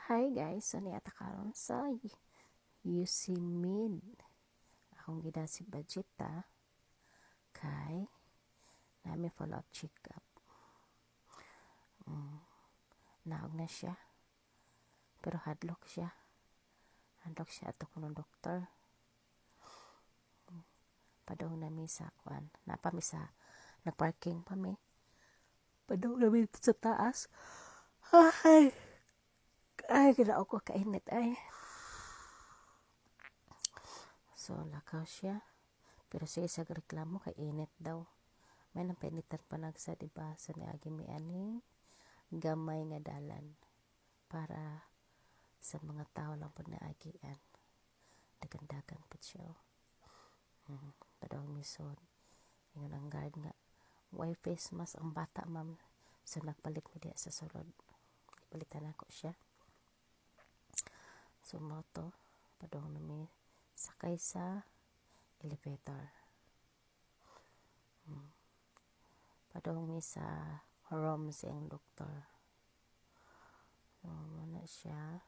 Hi guys, so niata karon sa Yusimid. Akong gida si Bajita kay namin follow up check up. Naog na siya. Pero hadlok siya. Hadlok siya ato ko ng doktor. Padong namin sa kwan. Napami sa nagparking pa mi. Padong namin sa taas. Ay, kinaog ko kainit ay. So, lakaw siya. Pero siya isang reklamo kay init daw. May napainitan pa nagsa, diba? So, niagi may aning gamay nga dalan para sa mga tao lang po naagian. Dagan-dagan po siya. Padawang misod. Ingon ang guard nga. Why face mask ang bata, ma'am? So, nagpalit mo diya sa sulod. Palitan ako siya. So, moto. Padawang nami sakay sa elevator. Padawang mi sa room siyang doktor. Muna siya.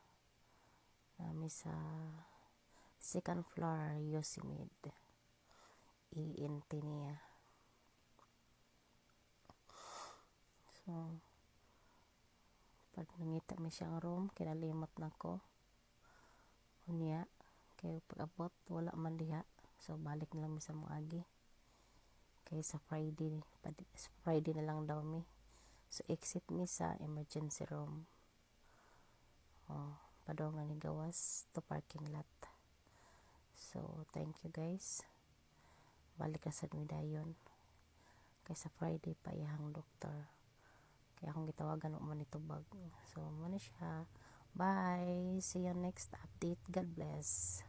Nami sa second floor, Yosemite. ENT niya. So, pag nangita mi siyang room, kinalimot na ko. Unya, kaya pag abot, wala man diha. So, balik na lang mi sa muagi. Kaya sa Friday na lang daw mi. So, exit mi sa emergency room. Padong nga ni gawas to parking lot. So, thank you guys. Balik ka sa dayon. Kaya sa Friday pa iyang doktor. Kaya akong gitawagan mo man itubag. So, muna siya. Bye! See you next update. God bless.